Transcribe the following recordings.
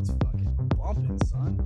It's fucking bumping, son.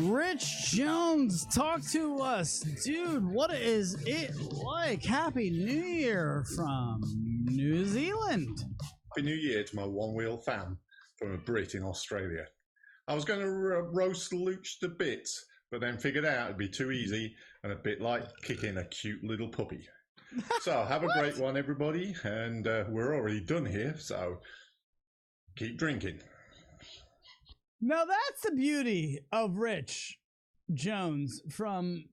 Rich Jones, talk to us. Dude, what is it like? Happy New Year from New Zealand. Happy New Year to my one-wheel fan from a Brit in Australia. I was going to roast Luch to bits, but then figured out it'd be too easy and a bit like kicking a cute little puppy. So have a great one, everybody, and we're already done here, so keep drinking. Now that's the beauty of Rich Jones from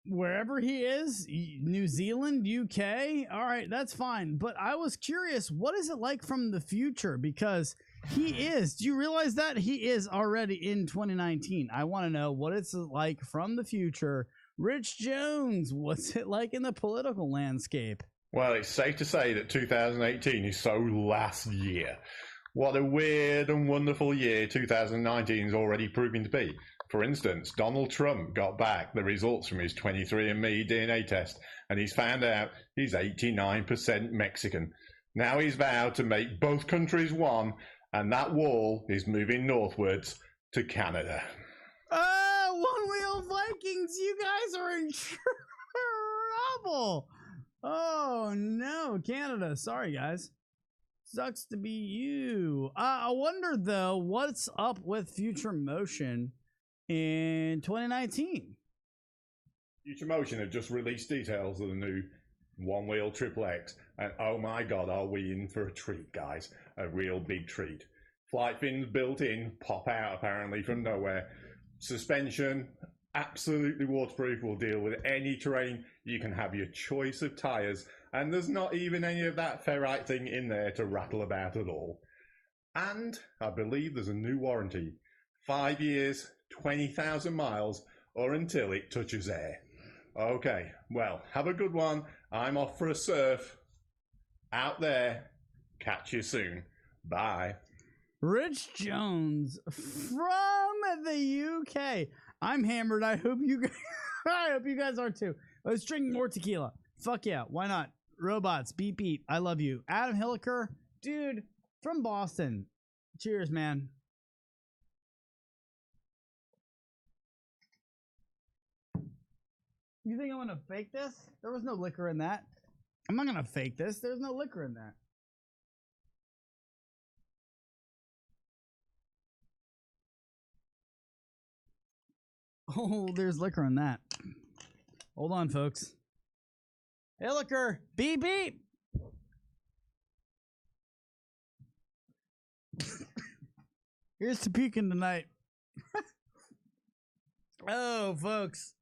wherever he is, New Zealand, UK. All right, that's fine. But I was curious, what is it like from the future? Because he is, do you realize that he is already in 2019? I want to know what it's like from the future. Rich Jones, what's it like in the political landscape? Well, it's safe to say that 2018 is so last year. What a weird and wonderful year 2019 is already proving to be. For instance, Donald Trump got back the results from his 23andMe DNA test, and he's found out he's 89% Mexican. Now he's vowed to make both countries one, and that wall is moving northwards to Canada. One Wheel Vikings, you guys are in trouble. Oh no, Canada. Sorry, guys. Sucks to be you. I wonder though, what's up with Future Motion in 2019? Future Motion have just released details of the new One Wheel Triple X, and oh my god, are we in for a treat, guys? A real big treat. Flight fins built in, pop out apparently from nowhere. Suspension, absolutely waterproof, will deal with any terrain. You can have your choice of tyres, and there's not even any of that ferrite thing in there to rattle about at all. And I believe there's a new warranty. 5 years, 20,000 miles, or until it touches air. Okay, well, have a good one. I'm off for a surf. Out there. Catch you soon. Bye. Rich Jones from the UK. I'm hammered. I hope you guys, I hope you guys are too. Let's drink more tequila. Fuck yeah, why not? Robots, beep beep. I love you. Adam Hilliker, dude, from Boston. Cheers, man. You think I'm gonna fake this? There was no liquor in that. I'm not gonna fake this. There's no liquor in that. Oh, there's liquor in that. Hold on, folks. Hey, liquor. Beep, beep. Here's to puking tonight. Oh, folks.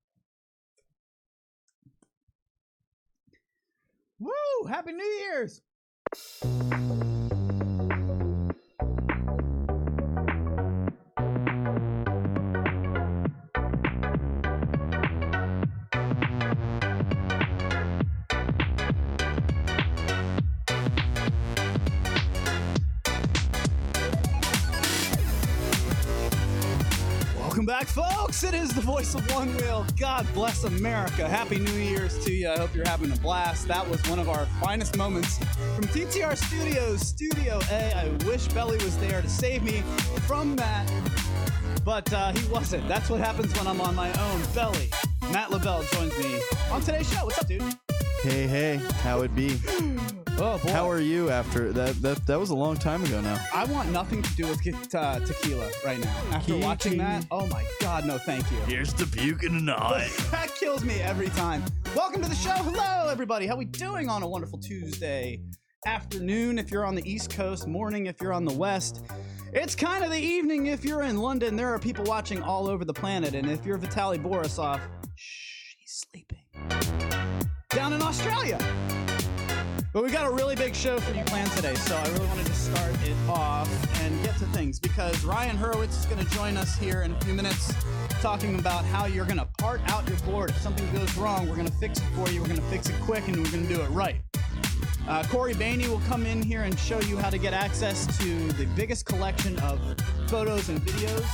Woo! Happy New Year's! Welcome back, folks. It is the Voice of Onewheel. God bless America. Happy New Year's to you. I hope you're having a blast. That was one of our finest moments from TTR Studios, Studio A. I wish Belly was there to save me from that, but he wasn't. That's what happens when I'm on my own. Belly, Matt LaBelle joins me on today's show. What's up, dude? Hey, how it be? Oh, boy. How are you after that? That was a long time ago now. I want nothing to do with tequila right now. After watching that, oh my God, no thank you. Here's to puking tonight. That kills me every time. Welcome to the show. Hello, everybody. How we doing on a wonderful Tuesday afternoon if you're on the East Coast, morning if you're on the West. It's kind of the evening if you're in London. There are people watching all over the planet, and if you're Vitaly Borisov, shh, he's sleeping. Down in Australia. But we got a really big show for you planned today, so I really wanted to start it off and get to things because Ryan Hurwitz is going to join us here in a few minutes talking about how you're going to part out your board. If something goes wrong, we're going to fix it for you. We're going to fix it quick, and we're going to do it right. Cory Boehne will come in here and show you how to get access to the biggest collection of photos and videos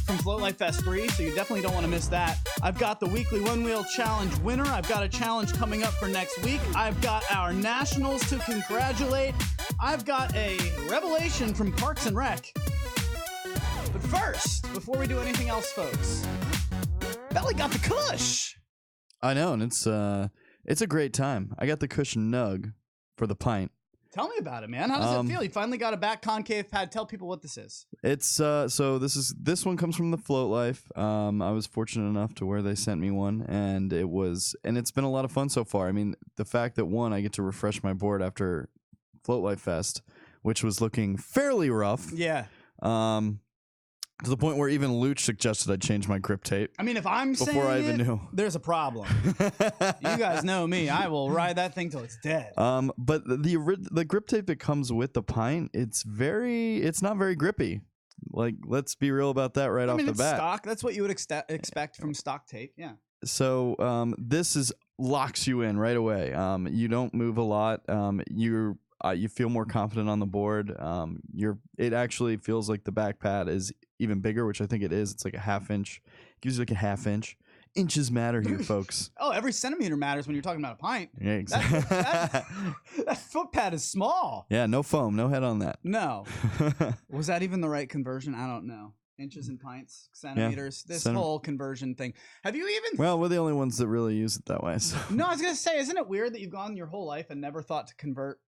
from Float Life Fest 3, so you definitely don't want to miss that. I've got the weekly One Wheel Challenge winner. I've got a challenge coming up for next week. I've got our nationals to congratulate. I've got a revelation from Parks and Rec. But first, before we do anything else, folks, Belly got the Kush. I know, and it's a great time. I got the Kush Nug for the pint. Tell me about it, man. How does it feel? You finally got a back concave pad. Tell people what this is. It's so this one comes from the Float Life. I was fortunate enough to where they sent me one, and it's been a lot of fun so far. I mean, the fact that I get to refresh my board after Float Life Fest, which was looking fairly rough. Yeah. To the point where even Luch suggested I change my grip tape. I mean, if I'm before saying I even knew, there's a problem. You guys know me. I will ride that thing till it's dead. But the grip tape that comes with the pint, it's not very grippy. Like, let's be real about that off the bat. It's stock. That's what you would expect from stock tape. Yeah. So this locks you in right away. You don't move a lot. You feel more confident on the board. It actually feels like the back pad is even bigger, which I think it is. It's like a half inch. It gives you like a half inch. Inches matter here, folks. Oh, every centimeter matters when you're talking about a pint. Yeah, exactly. That foot pad is small. Yeah, no foam, no head on that. No. Was that even the right conversion? I don't know. Inches and pints, centimeters. Yeah, this whole conversion thing. Have you even? Well, we're the only ones that really use it that way. So. No, I was gonna say, isn't it weird that you've gone your whole life and never thought to convert?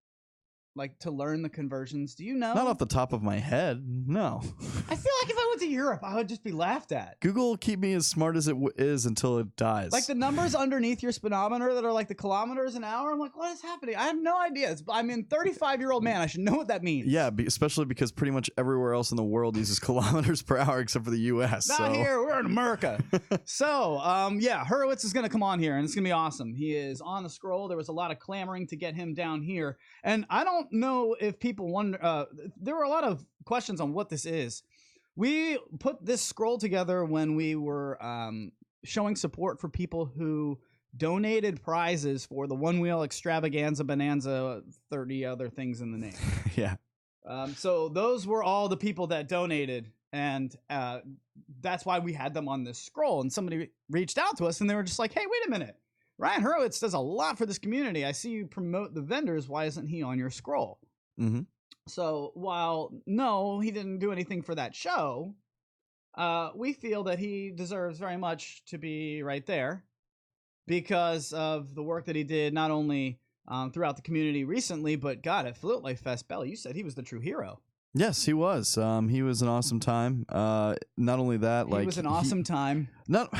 Like, to learn the conversions? Do you know? Not off the top of my head, no. I feel like if I went to Europe, I would just be laughed at. Google will keep me as smart as it is until it dies. Like the numbers underneath your speedometer that are like the kilometers an hour, I'm like, what is happening? I have no idea. I'm a 35-year-old man. I should know what that means. Yeah, especially because pretty much everywhere else in the world uses kilometers per hour except for the U.S. Not here. We're in America. So, yeah, Hurewitz is going to come on here, and it's going to be awesome. He is on the scroll. There was a lot of clamoring to get him down here, and I don't know if people wonder. There were a lot of questions on what this is. We put this scroll together when we were showing support for people who donated prizes for the One Wheel Extravaganza Bonanza, 30 other things in the name. Yeah. So those were all the people that donated, and that's why we had them on this scroll. And somebody reached out to us, and they were just like, hey, wait a minute. Ryan Hurwitz does a lot for this community. I see you promote the vendors. Why isn't he on your scroll? Mm-hmm. So while, no, he didn't do anything for that show, we feel that he deserves very much to be right there because of the work that he did, not only throughout the community recently, but God, at Float Life Fest, Belly, you said he was the true hero. Yes, he was. He was an awesome time. Not only that, He was an awesome time. Not.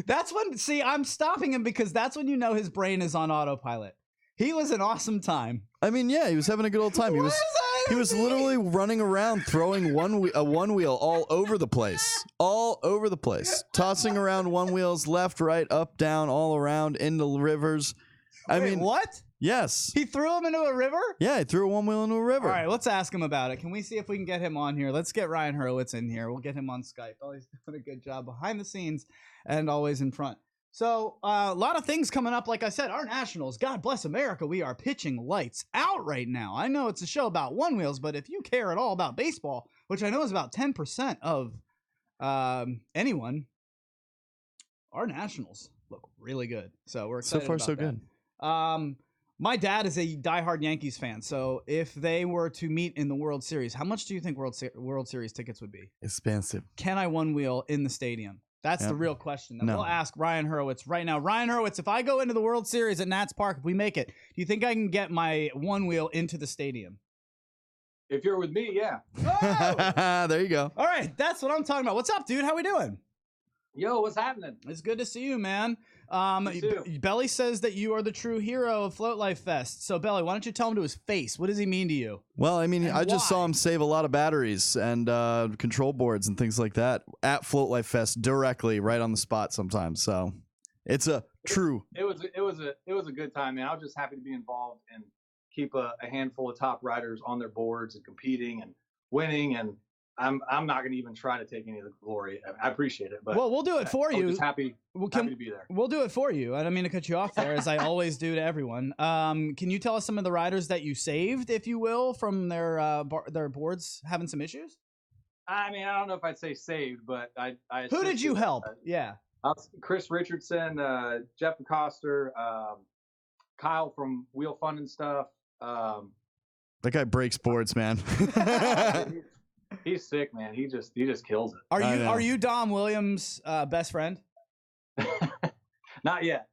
That's when. See, I'm stopping him because that's when you know his brain is on autopilot. He was an awesome time. I mean, yeah, he was having a good old time. He was literally running around, throwing a one wheel all over the place, tossing around one wheels left, right, up, down, all around into rivers. I mean, what? Yes. He threw him into a river? Yeah, he threw a one wheel into a river. All right, let's ask him about it. Can we see if we can get him on here? Let's get Ryan Hurwitz in here. We'll get him on Skype. Oh, he's doing a good job behind the scenes and always in front. So a lot of things coming up. Like I said, our nationals, God bless America, we are pitching lights out right now. I know it's a show about one wheels, but if you care at all about baseball, which I know is about 10% of anyone, our nationals look really good. So we're excited. So far, about so that. good. My dad is a diehard Yankees fan, so if they were to meet in the World Series, how much do you think World Series tickets would be? Expensive. Can I one wheel in the stadium? That's the real question that we'll ask Ryan Hurwitz right now. Ryan Hurwitz, if I go into the World Series at Nats Park, if we make it, do you think I can get my one wheel into the stadium? If you're with me, yeah. Oh! There you go. All right, that's what I'm talking about. What's up, dude? How we doing? Yo, what's happening? It's good to see you, man. You too. Belly says that you are the true hero of Float Life Fest. So, Belly, why don't you tell him to his face? What does he mean to you? Well, I mean, And I just saw why? him save a lot of batteries and control boards and things like that at Float Life Fest directly, right on the spot sometimes. So it's a true. It was a good time, man. I was just happy to be involved and keep a handful of top riders on their boards and competing and winning. And I'm not going to even try to take any of the glory. I appreciate it, but Well, we'll do it for I was you. just happy to be there. We'll do it for you. I don't mean to cut you off there, as I always do to everyone. Can you tell us some of the riders that you saved, if you will, from their boards having some issues? I mean, I don't know if I'd say saved, but I Who did you assisted, help? Yeah. Chris Richardson, Jeff DeCoster, Kyle from Wheel Fun and stuff. That guy breaks boards, man. He's sick, man. He just kills it. Are you Dom Williams' best friend? Not yet.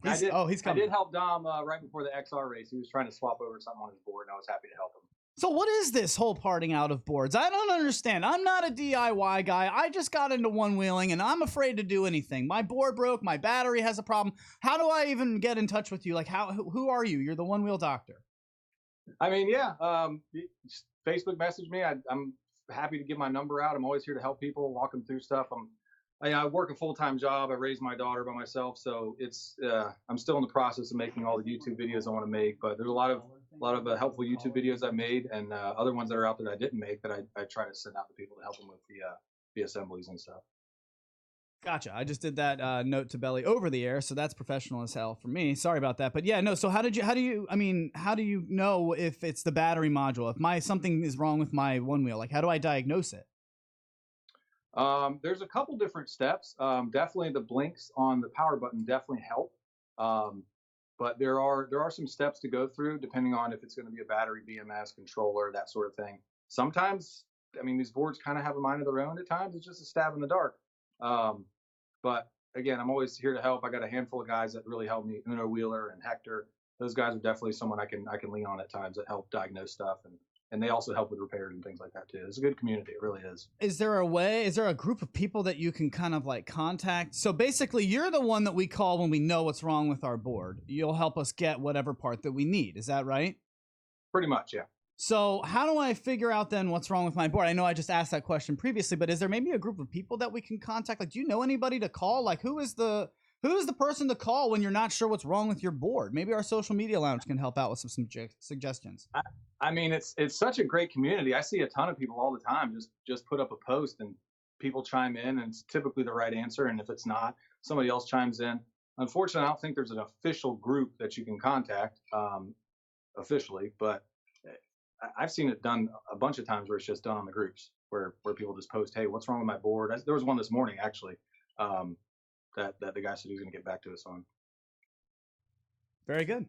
He's I coming. did help Dom right before the XR race. He was trying to swap over something on his board, and I was happy to help him. So what is this whole parting out of boards? I don't understand. I'm not a DIY guy. I just got into one wheeling and I'm afraid to do anything. My board broke. My battery has a problem. How do I even get in touch with you? Like, who are you? You're the one wheel doctor. I mean, yeah. Just Facebook message me. I'm happy to give my number out. I'm always here to help people, walk them through stuff. I work a full-time job. I raised my daughter by myself, so it's I'm still in the process of making all the YouTube videos I want to make. But there's a lot of helpful YouTube videos I made, and other ones that are out that I didn't make that I try to send out to people to help them with the assemblies and stuff. Gotcha. I just did that note to Belly over the air, so that's professional as hell for me. Sorry about that. But yeah, no. So how do you know if it's the battery module? If something is wrong with my one wheel, like how do I diagnose it? There's a couple different steps. Definitely the blinks on the power button definitely help. But there are some steps to go through depending on if it's going to be a battery, BMS, controller, that sort of thing. Sometimes, I mean, these boards kind of have a mind of their own. At times, it's just a stab in the dark. But again, I'm always here to help. I got a handful of guys that really help me. Uno Wheeler and Hector. Those guys are definitely someone I can lean on at times that help diagnose stuff, and they also help with repairs and things like that too. It's a good community. It really is. Is there a group of people that you can kind of like contact? So basically, you're the one that we call when we know what's wrong with our board. You'll help us get whatever part that we need. Is that right? Pretty much, yeah. So how do I figure out then what's wrong with my board? I know I just asked that question previously, but is there maybe a group of people that we can contact? Like, do you know anybody to call? Like, who is the person to call when you're not sure what's wrong with your board? Maybe our social media lounge can help out with some suggestions. I mean, it's such a great community. I see a ton of people all the time just put up a post and people chime in, and it's typically the right answer. And if it's not, somebody else chimes in. Unfortunately, I don't think there's an official group that you can contact officially, but I've seen it done a bunch of times where it's just done on the groups where people just post, hey, what's wrong with my board? There was one this morning, actually, that the guy said he was going to get back to us on. Very good.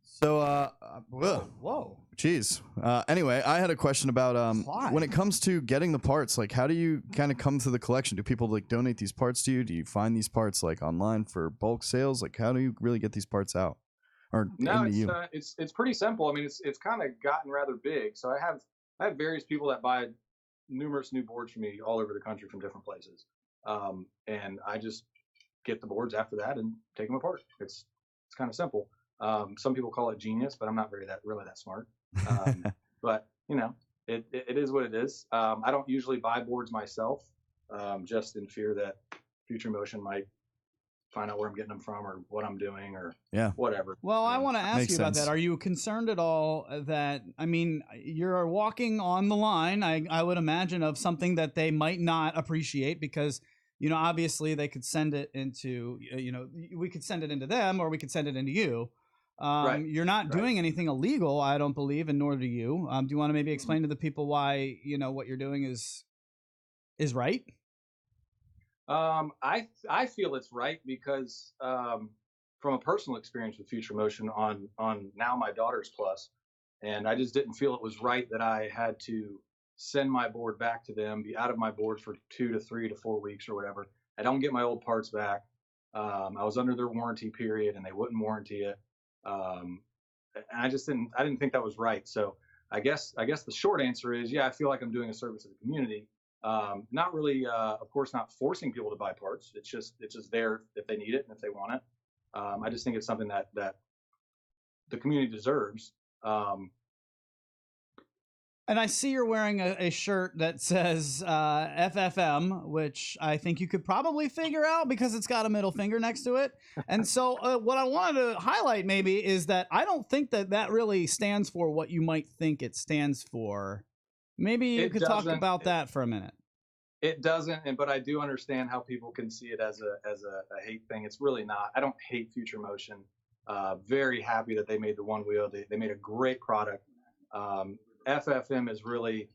So, Whoa. geez. Anyway, I had a question about Why? when it comes to getting the parts. Like, how do you kind of come to the collection? Do people like donate these parts to you? Do you find these parts like online for bulk sales? Like, how do you really get these parts out or No, into you? it's pretty simple. I mean, it's kind of gotten rather big. So I have various people that buy numerous new boards from me all over the country from different places, and I just get the boards after that and take them apart. It's kind of simple. Some people call it genius, but I'm not really that smart. But you know, it is what it is. I don't usually buy boards myself, just in fear that Future Motion might find out where I'm getting them from or what I'm doing or whatever. Well, I want to ask Makes you about sense. that. Are you concerned at all that, I mean, you're walking on the line, I would imagine, of something that they might not appreciate because, you know, obviously they could send it into, you know, we could send it into them or we could send it into you. Right. You're not doing anything illegal, I don't believe, and nor do you. Do you want to maybe Mm-hmm. explain to the people why, you know, what you're doing is right? I feel it's right because from a personal experience with Future Motion on now my daughter's Plus, and I just didn't feel it was right that I had to send my board back to them, be out of my board for 2 to 3 to 4 weeks or whatever. I don't get my old parts back. I was under their warranty period, and they wouldn't warranty it. And I didn't think that was right. So I guess the short answer is, yeah, I feel like I'm doing a service to the community. Not really, of course, not forcing people to buy parts. It's just there if they need it and if they want it. I just think it's something that the community deserves. And I see you're wearing a shirt that says FFM, which I think you could probably figure out because it's got a middle finger next to it. And so what I wanted to highlight maybe is that I don't think that really stands for what you might think it stands for. Maybe you could talk about that for a minute. It doesn't, but I do understand how people can see it as a hate thing. It's really not. I don't hate Future Motion. Very happy that they made the Onewheel. They made a great product. FFM is really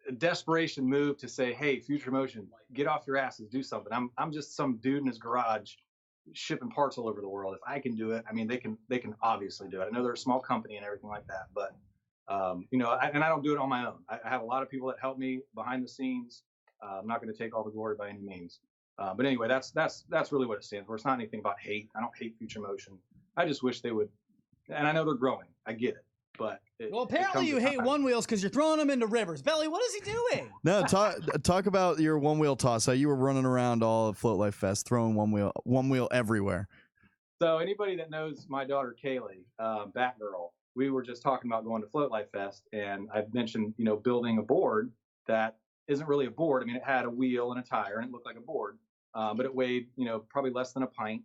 a desperation move to say, hey, Future Motion, get off your asses, do something. I'm just some dude in his garage shipping parts all over the world. If I can do it, I mean, they can obviously do it. I know they're a small company and everything like that, but you know, and I don't do it on my own. I have a lot of people that help me behind the scenes. I'm not going to take all the glory by any means. But anyway, that's really what it stands for. It's not anything about hate. I don't hate Future Motion. I just wish they would. And I know they're growing. I get it. But well, apparently you hate Onewheels because you're throwing them into rivers. Belly, what is he doing? No, talk about your Onewheel toss. How you were running around all at Float Life Fest, throwing Onewheel everywhere. So anybody that knows my daughter Kaylee, Batgirl, we were just talking about going to Float Life Fest, and I mentioned, you know, building a board that isn't really a board. I mean, it had a wheel and a tire, and it looked like a board, but it weighed, you know, probably less than a pint.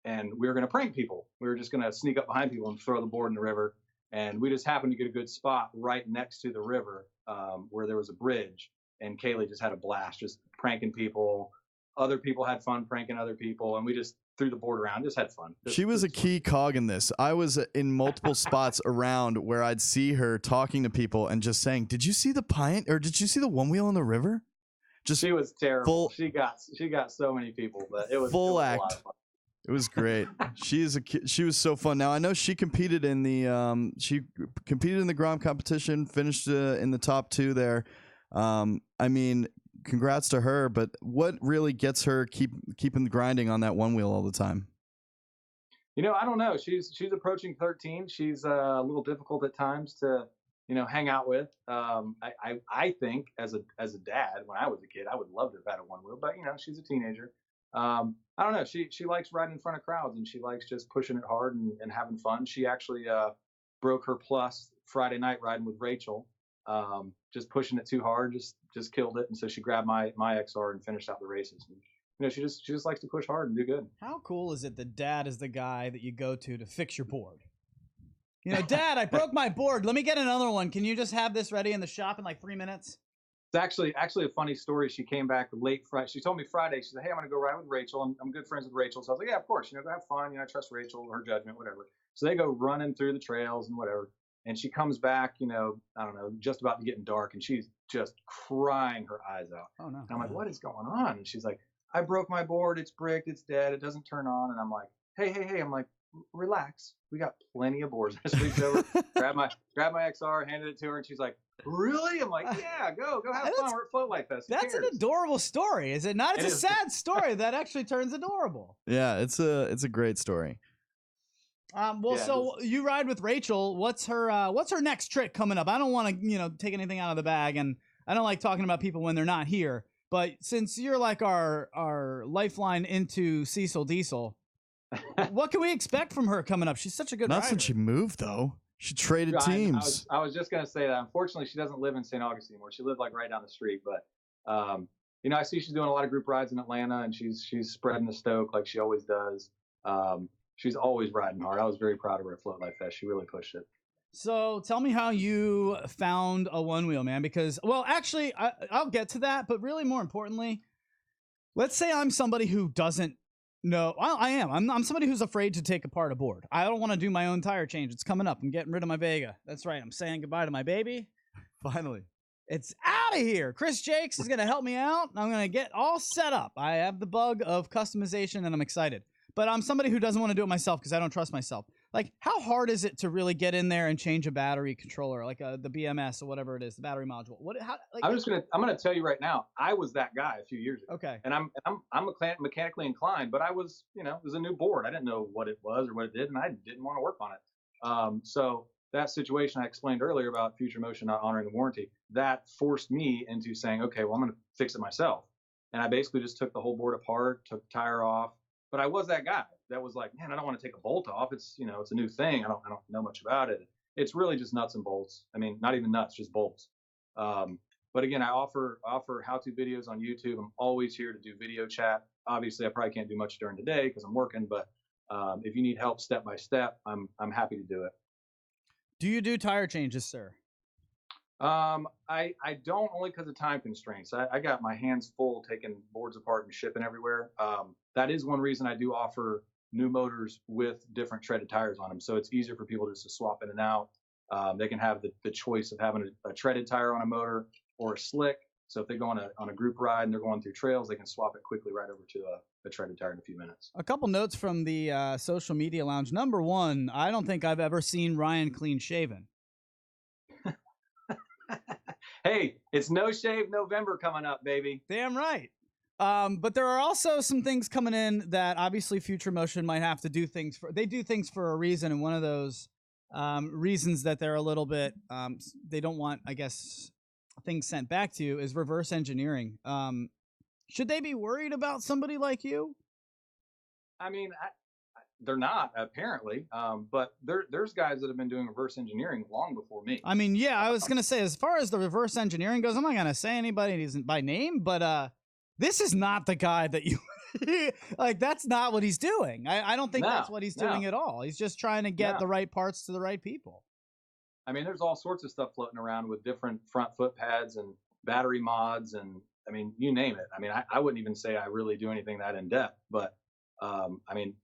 And we were going to prank people. We were just going to sneak up behind people and throw the board in the river. And we just happened to get a good spot right next to the river, where there was a bridge. And Kaylee just had a blast, just pranking people. Other people had fun pranking other people, and we just threw the board around, just had fun. She was a key cog in this. I was in multiple spots around where I'd see her talking to people and just saying, "Did you see the pint, or did you see the Onewheel in the river?" Just she was terrible. She got so many people, but it was full a act. lot of fun. It was great. She was so fun. Now I know she competed in the Grom competition, finished in the top 2 there. I mean, congrats to her. But what really gets her keeping grinding on that Onewheel all the time? You know, I don't know. She's approaching 13. She's a little difficult at times to, you know, hang out with. I think as a dad, when I was a kid, I would love to have had a Onewheel, but you know, she's a teenager. I don't know. She likes riding in front of crowds, and she likes just pushing it hard and having fun. She actually broke her plus Friday night riding with Rachel, just pushing it too hard, just killed it. And so she grabbed my XR and finished out the races. And, you know, she just likes to push hard and do good. How cool is it that Dad is the guy that you go to fix your board? You know, Dad, I broke my board. Let me get another one. Can you just have this ready in the shop in like 3 minutes? It's actually a funny story. She came back late Friday. She told me Friday. She said, "Hey, I'm going to go ride with Rachel. I'm good friends with Rachel." So I was like, "Yeah, of course. You know, go have fun. You know, I trust Rachel, her judgment, whatever." So they go running through the trails and whatever. And she comes back, you know, I don't know, just about to getting dark, and she's just crying her eyes out. Oh no! And I'm like, "What is going on?" And she's like, "I broke my board. It's bricked. It's dead. It doesn't turn on." And I'm like, hey. I'm like, relax. We got plenty of boards. I just reached over, grabbed my XR, handed it to her, and she's like, really? I'm like, yeah, go have fun. We're at Float Life Fest. That's an adorable story, is it not? It's a sad story that actually turns adorable. Yeah, it's a great story. So you ride with Rachel. What's her next trick coming up? I don't want to, take anything out of the bag, and I don't like talking about people when they're not here. But since you're like our lifeline into Cecil Diesel, what can we expect from her coming up? She's such a good rider. Not since she moved, though. She traded teams. I was just going to say that. Unfortunately, she doesn't live in St. Augustine anymore. She lived like right down the street. But, I see she's doing a lot of group rides in Atlanta, and she's spreading the stoke like she always does. She's always riding hard. I was very proud of her at Float Life Fest. She really pushed it. So tell me how you found a one wheel, man, because, well, actually, I'll get to that. But really, more importantly, let's say I'm somebody who doesn't know. I am. I'm somebody who's afraid to take apart a board. I don't want to do my own tire change. It's coming up. I'm getting rid of my Vega. That's right. I'm saying goodbye to my baby. Finally. It's out of here. Chris Jakes is going to help me out. I'm going to get all set up. I have the bug of customization, and I'm excited. But I'm somebody who doesn't want to do it myself because I don't trust myself. Like, how hard is it to really get in there and change a battery controller, like the BMS or whatever it is, the battery module? I'm gonna tell you right now. I was that guy a few years ago. Okay. And I'm mechanically inclined, but I was, it was a new board. I didn't know what it was or what it did, and I didn't want to work on it. So that situation I explained earlier about Future Motion not honoring the warranty, that forced me into saying, okay, well, I'm gonna fix it myself. And I basically just took the whole board apart, took the tire off. But I was that guy that was like, man, I don't want to take a bolt off. It's, it's a new thing. I don't know much about it. It's really just nuts and bolts. I mean, not even nuts, just bolts. But again, I offer how-to videos on YouTube. I'm always here to do video chat. Obviously, I probably can't do much during the day because I'm working. But if you need help step by step, I'm happy to do it. Do you do tire changes, sir? I don't, only because of time constraints. I got my hands full taking boards apart and shipping everywhere. That is one reason I do offer new motors with different treaded tires on them. So it's easier for people just to swap in and out. They can have the choice of having a treaded tire on a motor or a slick. So if they go on a group ride and they're going through trails, they can swap it quickly right over to a treaded tire in a few minutes. A couple notes from the social media lounge. Number one, I don't think I've ever seen Ryan clean shaven. Hey, it's No Shave November coming up, baby. Damn right. But there are also some things coming in that obviously Future Motion might have to do things for. They do things for a reason, and one of those reasons that they're a little bit they don't want, I guess, things sent back to you is reverse engineering. Should they be worried about somebody like you? I mean, they're not, apparently, but there's guys that have been doing reverse engineering long before me. I mean, yeah, I was going to say, as far as the reverse engineering goes, I'm not going to say anybody isn't by name, but this is not the guy that you like. That's not what he's doing. I don't think that's what he's doing at all. He's just trying to get the right parts to the right people. I mean, there's all sorts of stuff floating around with different front foot pads and battery mods, and I mean, you name it. I mean, I wouldn't even say I really do anything that in depth, but I mean,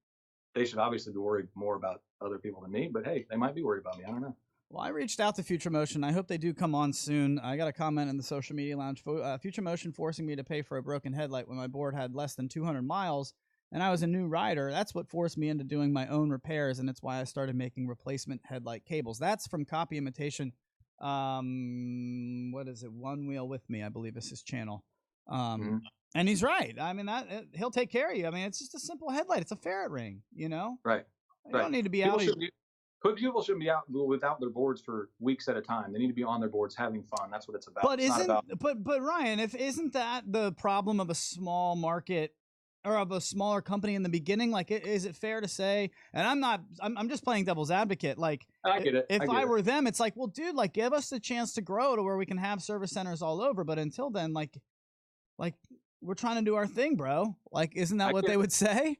they should obviously be worried more about other people than me, but hey, they might be worried about me. I don't know. Well, I reached out to Future Motion. I hope they do come on soon. I got a comment in the social media lounge. Future Motion forcing me to pay for a broken headlight when my board had less than 200 miles, and I was a new rider. That's what forced me into doing my own repairs, and it's why I started making replacement headlight cables. That's from Copy Imitation. What is it? One Wheel With Me, I believe is his channel. And he's right. I mean, he'll take care of you. I mean, it's just a simple headlight. It's a ferret ring, Right. You don't need to be out. People shouldn't be out without their boards for weeks at a time. They need to be on their boards having fun. That's what it's about. But but Ryan, isn't that the problem of a small market or of a smaller company in the beginning? Like, is it fair to say? And I'm just playing devil's advocate. Like, I get it. If I were them, it's like, well, dude, like, give us the chance to grow to where we can have service centers all over. But until then, like we're trying to do our thing, bro. Like, isn't that what they would say?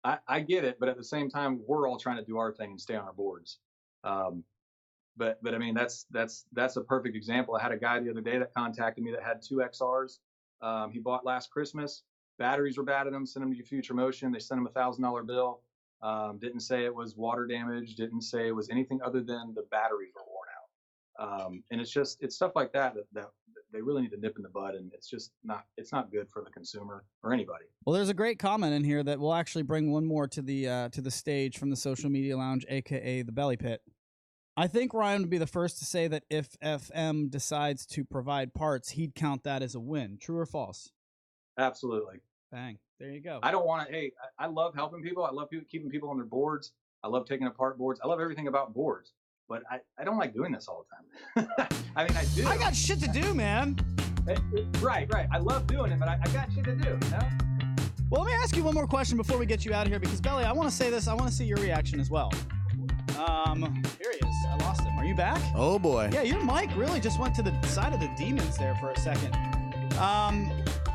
I get it, but at the same time, we're all trying to do our thing and stay on our boards. But I mean, that's a perfect example. I had a guy the other day that contacted me that had 2 XRs. He bought last Christmas. Batteries were bad in them. Sent them to Future Motion. They sent him a $1,000 bill. Didn't say it was water damage. Didn't say it was anything other than the batteries were worn out. And it's stuff like that they really need to nip in the bud, and it's not good for the consumer or anybody. Well, there's a great comment in here that we'll actually bring one more to the stage from the Social Media Lounge, aka the Belly Pit. I think Ryan would be the first to say that if FM decides to provide parts, he'd count that as a win. True or false? Absolutely. Bang. There you go. I don't want to. Hey, I love helping people. I love keeping people on their boards. I love taking apart boards. I love everything about boards. But I don't like doing this all the time. I mean, I do. I got shit to do, man. Right. I love doing it, but I got shit to do, you know? Well, let me ask you one more question before we get you out of here, because, Belly, I want to say this. I want to see your reaction as well. Here he is. I lost him. Are you back? Oh, boy. Yeah, your mic really just went to the side of the demons there for a second.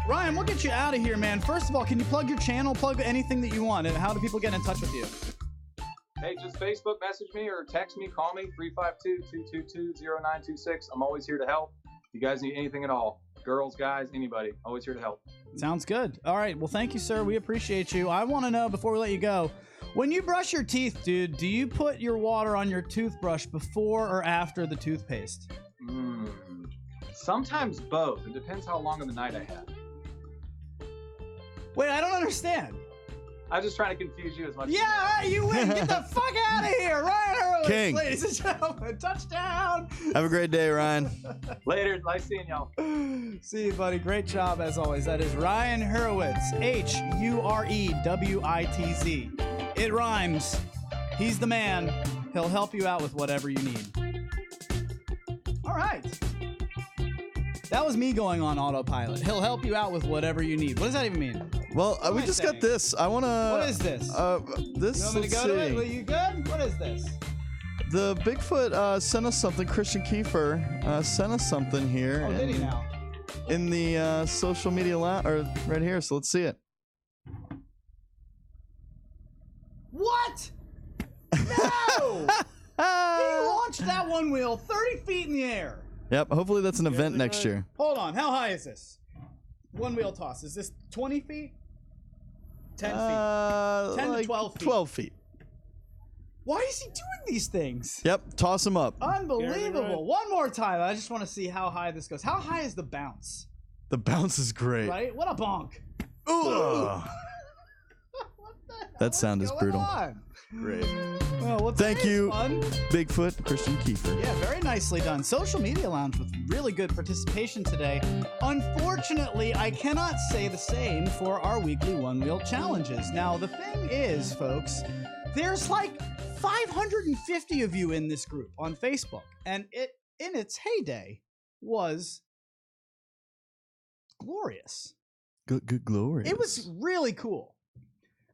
Ryan, we'll get you out of here, man. First of all, can you plug your channel, plug anything that you want, and how do people get in touch with you? Hey, just Facebook message me or text me, call me, 352-222-0926. I'm always here to help. If you guys need anything at all, girls, guys, anybody, always here to help. Sounds good. All right, well, thank you, sir. We appreciate you. I want to know, before we let you go, when you brush your teeth, dude, do you put your water on your toothbrush before or after the toothpaste? Sometimes both. It depends how long of the night I had. Wait, I don't understand. I was just trying to confuse you as much. Yeah, all right, you win. Get the fuck out of here. Ryan Hurwitz, King. ladies and gentlemen. Touchdown. Have a great day, Ryan. Later. Nice seeing y'all. See you, buddy. Great job, as always. That is Ryan Hurwitz. Hurewitz. It rhymes. He's the man. He'll help you out with whatever you need. All right. That was me going on autopilot. He'll help you out with whatever you need. What does that even mean? Well, What we am I just saying? got this. I want to... What is this? This, You want me to let's go to it? Are see. you good? What is this? The Bigfoot sent us something. Christian Kiefer sent us something here. Oh, did he now? In the social media or right here, so let's see it. What? No! He launched that one wheel 30 feet in the air. Yep, hopefully that's an event next year. Hold on. How high is this? One wheel toss. Is this 20 feet? 10 feet. 10 to 12 feet. 12 feet. Why is he doing these things? Yep, toss them up. Unbelievable. One more time. I just want to see how high this goes. How high is the bounce? The bounce is great. Right? What a bonk. Ooh. What the hell That sound is going brutal. on? Great. Well, Thank you, fun. Bigfoot, Christian Kiefer. Yeah, very nicely done. Social Media Lounge with really good participation today. Unfortunately, I cannot say the same for our weekly One Wheel challenges. Now, the thing is, folks, there's like 550 of you in this group on Facebook, and it, in its heyday, was glorious. Good glorious. It was really cool.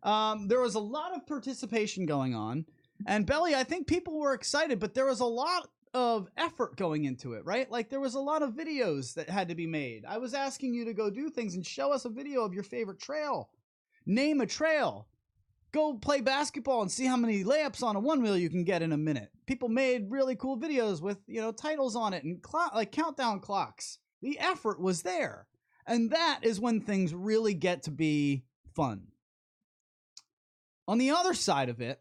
There was a lot of participation going on, and Belly, I think people were excited, but there was a lot of effort going into it, right? Like there was a lot of videos that had to be made. I was asking you to go do things and show us a video of your favorite trail. Name a trail. Go play basketball and see how many layups on a one wheel you can get in a minute. People made really cool videos with, titles on it and like countdown clocks. The effort was there. And that is when things really get to be fun. On the other side of it,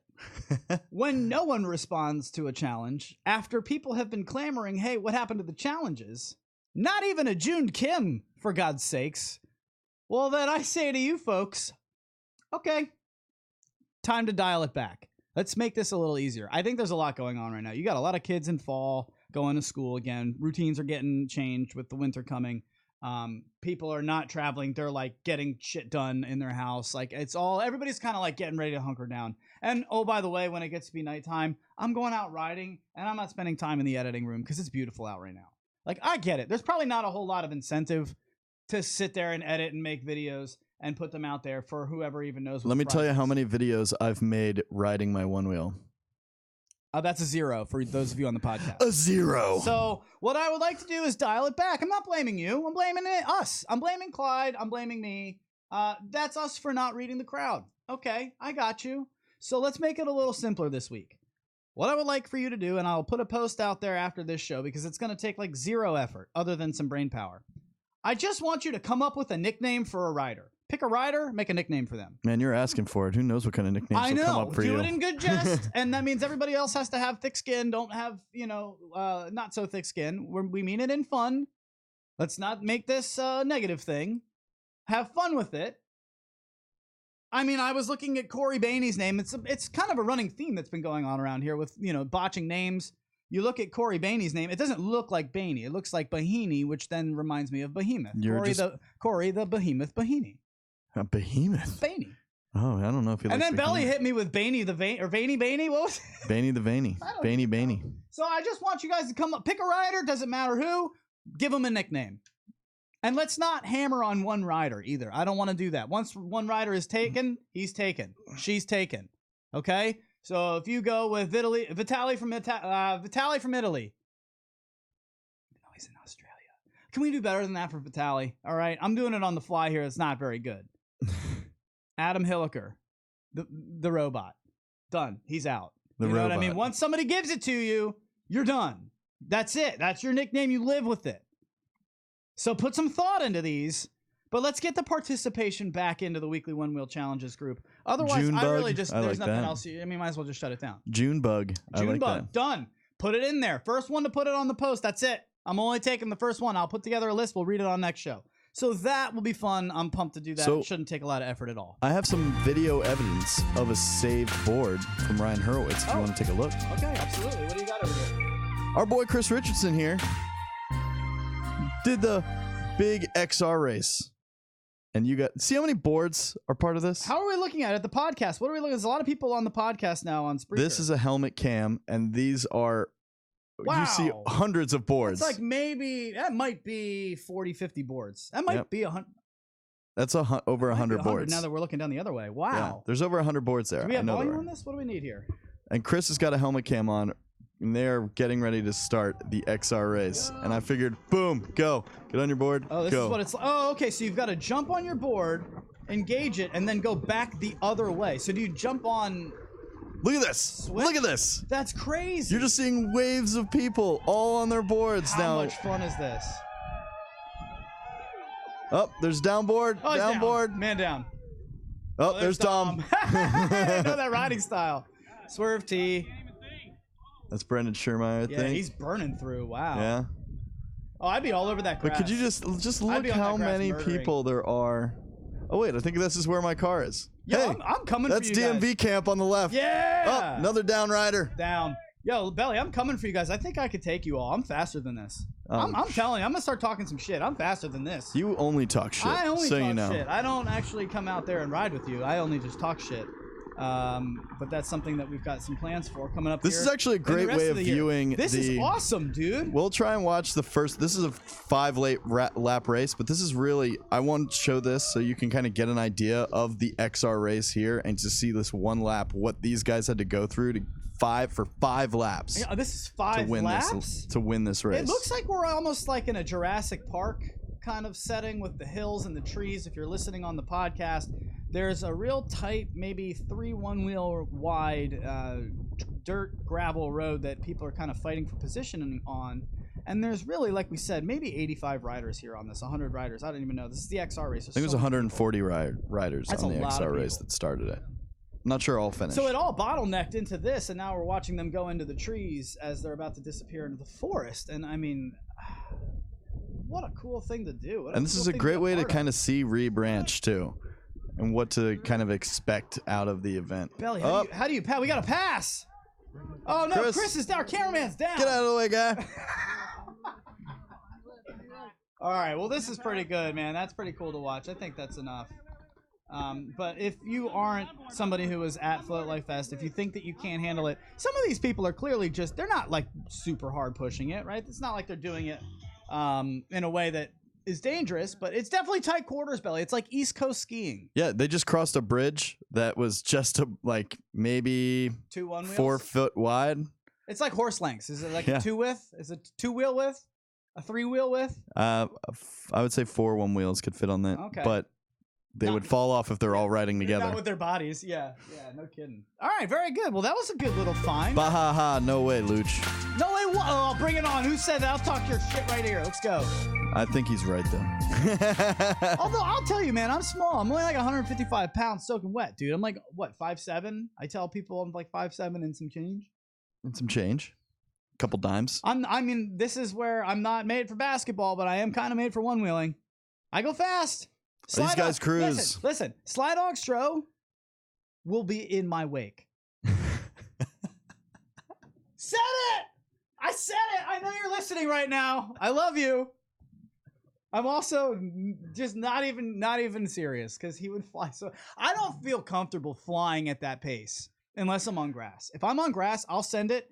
when no one responds to a challenge, after people have been clamoring, hey, what happened to the challenges? Not even a June Kim, for God's sakes. Well, then I say to you folks, okay, time to dial it back. Let's make this a little easier. I think there's a lot going on right now. You got a lot of kids in fall going to school again. Routines are getting changed with the winter coming. People are not traveling. They're like getting shit done in their house. Like everybody's kind of like getting ready to hunker down. And oh, by the way, when it gets to be nighttime, I'm going out riding and I'm not spending time in the editing room because it's beautiful out right now. Like I get it. There's probably not a whole lot of incentive to sit there and edit and make videos and put them out there for whoever even knows. Let me tell you how many videos I've made riding my one wheel. That's a 0 for those of you on the podcast. A 0. So what I would like to do is dial it back. I'm not blaming you. I'm blaming us. I'm blaming Clyde. I'm blaming me. That's us for not reading the crowd. Okay, I got you. So let's make it a little simpler this week. What I would like for you to do, and I'll put a post out there after this show because it's going to take like 0 effort other than some brain power. I just want you to come up with a nickname for a rider. Pick a rider, make a nickname for them. Man, you're asking for it. Who knows what kind of nicknames will come up for you? Do it in good jest, and that means everybody else has to have thick skin. Don't have, not so thick skin. We mean it in fun. Let's not make this a negative thing. Have fun with it. I mean, I was looking at Cory Boehne's name. It's kind of a running theme that's been going on around here with, botching names. You look at Cory Boehne's name, it doesn't look like Boehne. It looks like Boehne, which then reminds me of Behemoth. Corey the Behemoth Boehne. A behemoth? Boehne. Oh, I don't know if you. And then Belly hit me with Boehne the Vein, or Boehne. What was it? Boehne the Veiny. Boehne. So I just want you guys to come up, pick a rider, doesn't matter who, give them a nickname. And let's not hammer on one rider either. I don't want to do that. Once one rider is taken, he's taken. She's taken. Okay? So if you go with Vitaly from Italy. No, he's in Australia. Can we do better than that for Vitaly? All right? I'm doing it on the fly here. It's not very good. Adam Hilliker, the robot. Done. He's out. You know what I mean? Once somebody gives it to you, you're done. That's it. That's your nickname. You live with it. So put some thought into these, but let's get the participation back into the weekly One Wheel Challenges group. Otherwise, Junebug, I really just, I there's like nothing that. else. Might as well just shut it down. Junebug. I like that. Done. Put it in there. First one to put it on the post. That's it. I'm only taking the first one. I'll put together a list. We'll read it on next show. So that will be fun. I'm pumped to do that. It shouldn't take a lot of effort at all. I have some video evidence of a saved board from Ryan Hurwitz if you want to take a look. Okay, absolutely. What do you got over here? Our boy Chris Richardson here did the big XR race. And you got, see how many boards are part of this? How are we looking at it? The podcast. What are we looking at? There's a lot of people on the podcast now on Spreaker. This is a helmet cam, and these are, you see hundreds of boards. It's like that might be 40, 50 boards. That might be 100. That's over 100 boards. Now that we're looking down the other way. Wow. Yeah, there's over 100 boards there. Do we have volume on this? What do we need here? And Chris has got a helmet cam on, and they're getting ready to start the XR race. And I figured, boom, go. Get on your board, Oh, this is what it's like. Oh, okay, so you've got to jump on your board, engage it, and then go back the other way. So do you jump on... Look at this. Switch? Look at this. That's crazy. You're just seeing waves of people all on their boards now. How much fun is this? Oh, there's downboard. Oh, downboard. Man down. Oh, there's Tom. I know that riding style. Swerve T. That's Brendan Shermeyer, I think. Yeah, he's burning through. Wow. Yeah. Oh, I'd be all over that grass. But could you just look how many people there are? Oh, wait, I think this is where my car is. Yo, hey, I'm coming for you guys. That's DMV camp on the left. Yeah. Oh, another down rider. Down. Yo, Belly, I'm coming for you guys. I think I could take you all. I'm faster than this. I'm telling you, I'm going to start talking some shit. I'm faster than this. You only talk shit. I only so talk you know. shit. I don't actually come out there and ride with you. I only just talk shit. But that's something that we've got some plans for coming up. This is actually a great way of viewing. This is awesome, dude. We'll try and watch the first. This is a 5-lap race, but this is really. I want to show this so you can kind of get an idea of the XR race here and to see this one lap, what these guys had to go through to 5 laps. Yeah, this is 5 laps to win this race. It looks like we're almost like in a Jurassic Park kind of setting with the hills and the trees. If you're listening on the podcast, there's a real tight, maybe 3 one-wheel wide dirt gravel road that people are kind of fighting for positioning on. And there's really, like we said, maybe 85 riders here on this, 100 riders. I don't even know. This is the XR race. I think it was 140 riders That's on the XR race that started it. Not sure all finished. So it all bottlenecked into this, and now we're watching them go into the trees as they're about to disappear into the forest. And I mean, what a cool thing to do. And this is a great way to kind of see Rebranch too, and what to kind of expect out of the event. Belly, how do you pass? We got to pass. Oh no, Chris is down. Our cameraman's down. Get out of the way, guy. All right, well, this is pretty good, man. That's pretty cool to watch. I think that's enough. But if you aren't somebody who is at Float Life Fest, if you think that you can't handle it, some of these people are clearly just, they're not like super hard pushing it, right? It's not like they're doing it in a way that is dangerous, but it's definitely tight quarters, Belly. It's like East Coast skiing. Yeah, they just crossed a bridge that was just like maybe 2 one-wheels? 4 foot wide. It's like horse lengths. Is it like a 2 width? Is it 2-wheel width? A 3-wheel width? I would say 4 one-wheels could fit on that. Okay. But they would fall off if they're all riding together. Not with their bodies. Yeah, no kidding. All right, very good. Well, that was a good little find. Baha-ha, no way, Luch. No way. Oh, bring it on. Who said that? I'll talk your shit right here. Let's go. I think he's right, though. Although, I'll tell you, man, I'm small. I'm only like 155 pounds soaking wet, dude. I'm like, what, 5'7"? I tell people I'm like 5'7" and some change. And some change. couple dimes. I mean, this is where I'm not made for basketball, but I am kind of made for one wheeling. I go fast. These guys cruise. Listen, Sly Dog Stro will be in my wake. Said it! I said it! I know you're listening right now. I love you. I'm also just not even serious because he would fly. So I don't feel comfortable flying at that pace unless I'm on grass. If I'm on grass, I'll send it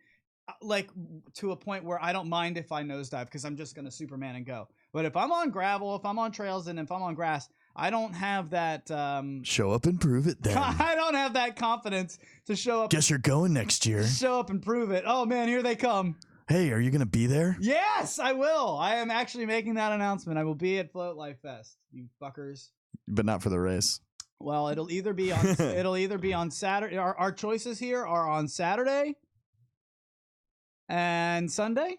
like to a point where I don't mind if I nosedive because I'm just gonna Superman and go. But if I'm on gravel, if I'm on trails, and if I'm on grass, I don't have that. Show up and prove it then. I don't have that confidence to show up. Guess you're going next year. Show up and prove it. Oh man, here they come. Hey, are you going to be there? Yes, I will. I am actually making that announcement. I will be at Float Life Fest, you fuckers. But not for the race. Well, it'll either be on Saturday. Our choices here are on Saturday and Sunday.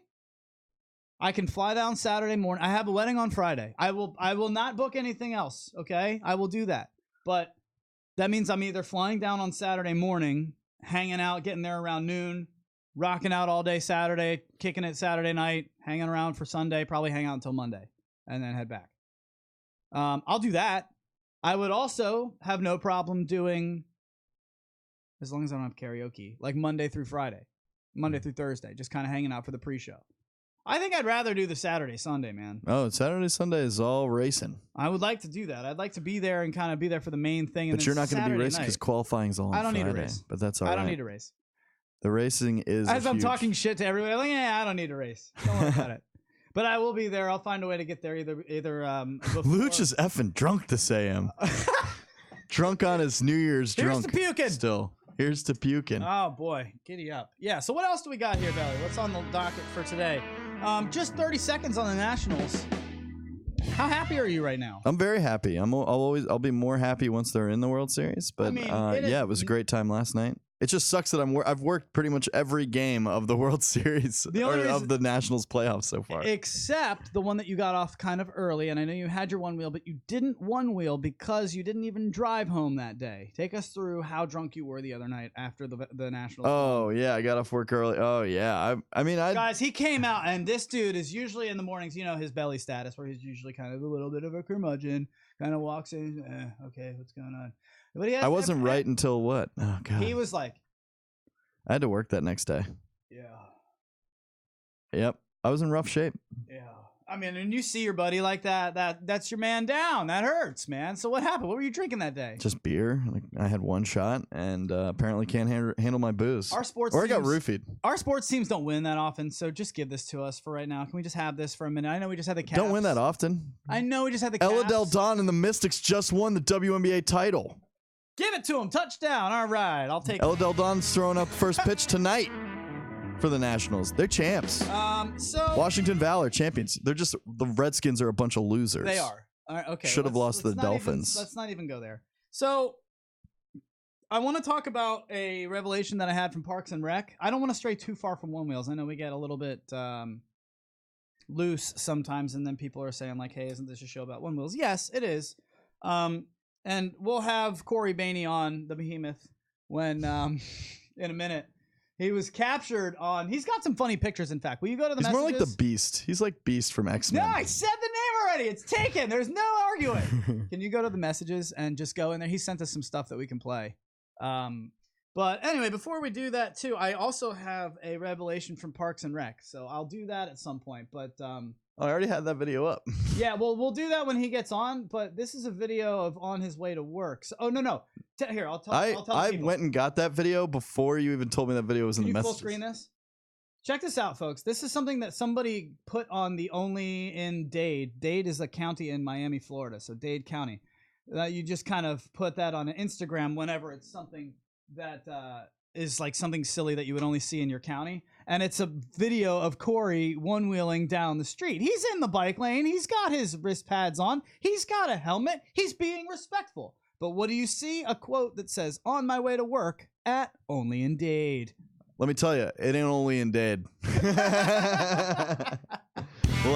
I can fly down Saturday morning. I have a wedding on Friday. I will not book anything else, okay? I will do that. But that means I'm either flying down on Saturday morning, hanging out, getting there around noon, rocking out all day Saturday, kicking it Saturday night, hanging around for Sunday, probably hang out until Monday, and then head back. I'll do that. I would also have no problem doing, as long as I don't have karaoke, like Monday through Friday, Monday through Thursday, just kind of hanging out for the pre-show. I think I'd rather do the Saturday, Sunday, man. Oh, Saturday, Sunday is all racing. I would like to do that. I'd like to be there and kind of be there for the main thing. But you're not going to be racing because qualifying's all on Friday. I don't need a race. But that's all right. I don't need a race. The racing is as I'm talking shit to everybody, like, yeah, I don't need a race. Don't worry about it. But I will be there. I'll find a way to get there either before. Luch is effing drunk this AM. Drunk on his New Year's drunk. Here's to puking. Still. Here's to puking. Oh, boy. Giddy up. Yeah, so what else do we got here, Belly? What's on the docket for today? Just 30 seconds on the Nationals. How happy are you right now? I'm very happy. I'll be more happy once they're in the World Series. But I mean, it was a great time last night. It just sucks that I've worked pretty much every game of the World Series of the Nationals playoffs so far. Except the one that you got off kind of early, and I know you had your one wheel, but you didn't one wheel because you didn't even drive home that day. Take us through how drunk you were the other night after the Nationals. Oh, yeah, I got off work early. Oh, yeah. Guys, he came out, and this dude is usually in the mornings, you know, his belly status, where he's usually kind of a little bit of a curmudgeon, kind of walks in, okay, what's going on? But I wasn't right until what? Oh, God. He was like, I had to work that next day. Yeah. Yep. I was in rough shape. Yeah. I mean, and you see your buddy like that's your man down. That hurts, man. So what happened? What were you drinking that day? Just beer. Like I had one shot and apparently can't handle my booze. I got roofied. Our sports teams don't win that often, so just give this to us for right now. Can we just have this for a minute? I know we just had the Cavs. Don't win that often. I know we just had the Cavs. Ella Del Don and the Mystics just won the WNBA title. Give it to him. Touchdown. All right. I'll take it. Ella Del Don's throwing up first pitch tonight for the Nationals. They're champs. So Washington Valor champions. They're just the Redskins are a bunch of losers. They are. All right, okay. Should have lost to the Dolphins. Let's not even go there. So I want to talk about a revelation that I had from Parks and Rec. I don't want to stray too far from one wheels. I know we get a little bit loose sometimes, and then people are saying like, "Hey, isn't this a show about one wheels?" Yes, it is. And we'll have Cory Boehne on the Behemoth when in a minute. He was captured on. He's got some funny pictures. In fact, will you go to the? He's messages? more like the Beast. He's like Beast from X-Men. No, I said the name already. It's taken. There's no arguing. Can you go to the messages and just go in there? He sent us some stuff that we can play. But anyway, before we do that too, I also have a revelation from Parks and Rec. So I'll do that at some point. But I already had that video up. Yeah, well, we'll do that when he gets on. But this is a video of on his way to work. So, no. Here, I'll tell. I went and got that video before you even told me that video was in the messages. Full screen this? Check this out, folks. This is something that somebody put on the Only in Dade. Dade is a county in Miami, Florida. So Dade County. You just kind of put that on Instagram whenever it's something that is like something silly that you would only see in your county. And it's a video of Cory one-wheeling down the street. He's in the bike lane. He's got his wrist pads on. He's got a helmet. He's being respectful. But what do you see? A quote that says, "On my way to work at Only in Dade." Let me tell you, it ain't only in Dade. We'll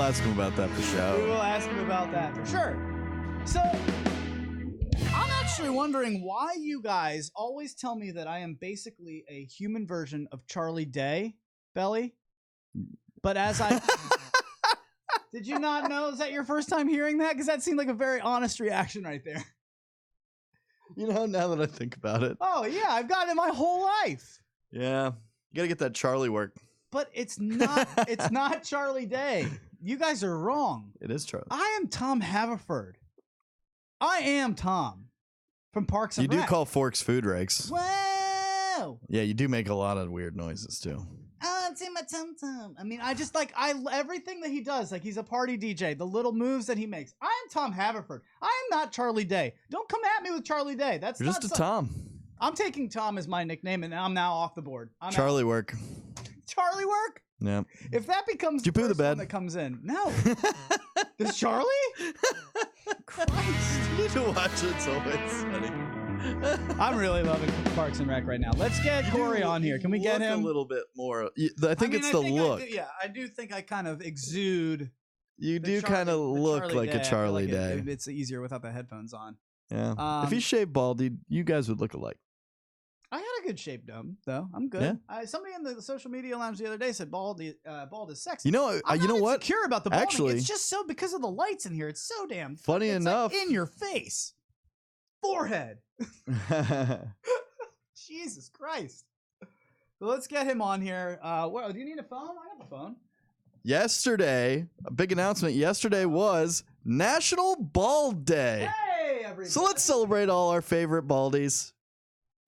ask him about that for sure. We will ask him about that for sure. So I'm actually wondering why you guys always tell me that I am basically a human version of Charlie Day, Belly. But as I did you not know? Is that your first time hearing that? Because that seemed like a very honest reaction right there. You know, now that I think about it. Oh yeah, I've gotten it my whole life. Yeah, you gotta get that Charlie work. But it's not. It's not Charlie Day. You guys are wrong. It is Charlie. I am Tom Haverford. I am Tom from Parks and You Rec. do call forks food rakes. Whoa! Yeah, you do make a lot of weird noises too. Oh, it's in my tum tum. I mean, I just like everything that he does. Like he's a party DJ. The little moves that he makes. I am Tom Haverford. I am not Charlie Day. Don't come at me with Charlie Day. That's You're not just a Tom. I'm taking Tom as my nickname, and I'm now off the board. I'm Charlie out. work. Charlie work. Yeah. If that becomes Did you the poo the first one bed? that comes in, no. Does Charlie? Christ. You need to watch it. It's always funny. I'm really loving Parks and Rec right now. Let's get Cory on here. Can we get him a little bit more? I think it's the look. I do think I kind of exude. You the do Charlie- kind of the look Charlie like Day. I a feel Charlie like Day. It's easier without the headphones on. Yeah. If he shaved bald, you guys would look alike. I got a good shape, though. I'm good. Somebody in the social media lounge the other day said bald is sexy. You know, I'm you not know what? insecure about the balding. Actually, it's just so because of the lights in here. It's so damn funny it's enough, like in your face, forehead. Jesus Christ. So let's get him on here. Well, do you need a phone? I got the phone. Yesterday, a big announcement. Yesterday was National Bald Day. Hey, everybody. So let's celebrate all our favorite baldies.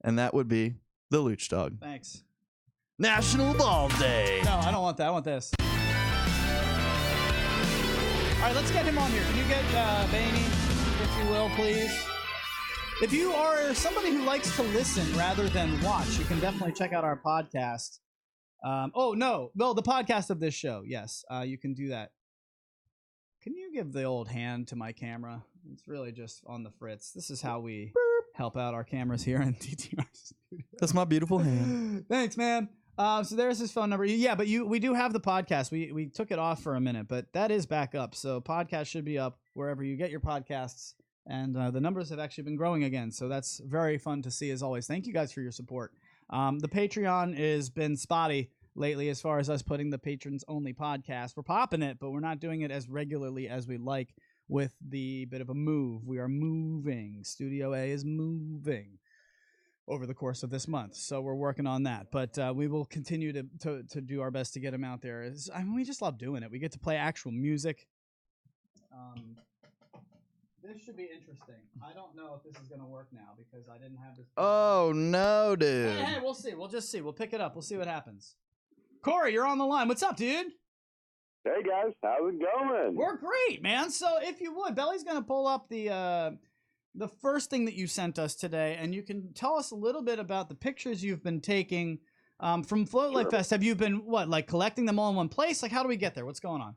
And that would be the Luch Dog. Thanks. National Bald Day. No, I don't want that. I want this. All right, let's get him on here. Can you get Boehne, if you will, please? If you are somebody who likes to listen rather than watch, you can definitely check out our podcast. The podcast of this show. Yes, you can do that. Can you give the old hand to my camera? It's really just on the fritz. This is how we help out our cameras here in TTR Studios. That's my beautiful hand. Thanks, man. So there's his phone number. Yeah, but we do have the podcast. We took it off for a minute, but that is back up. So podcast should be up wherever you get your podcasts. And the numbers have actually been growing again. So that's very fun to see as always. Thank you guys for your support. The Patreon has been spotty lately as far as us putting the patrons only podcast. We're popping it, but we're not doing it as regularly as we like with the bit of a move. We are moving. Studio A is moving over the course of this month. So we're working on that. But we will continue to do our best to get them out there. We just love doing it. We get to play actual music. This should be interesting. I don't know if this is going to work now because I didn't have this. Oh, no, dude. Hey, we'll see. We'll just see. We'll pick it up. We'll see what happens. Cory, you're on the line. What's up, dude? Hey, guys. How's it going? We're great, man. So if you would, Belly's going to pull up the first thing that you sent us today, and you can tell us a little bit about the pictures you've been taking from Float Life Fest. Have you been, collecting them all in one place? Like, how do we get there? What's going on?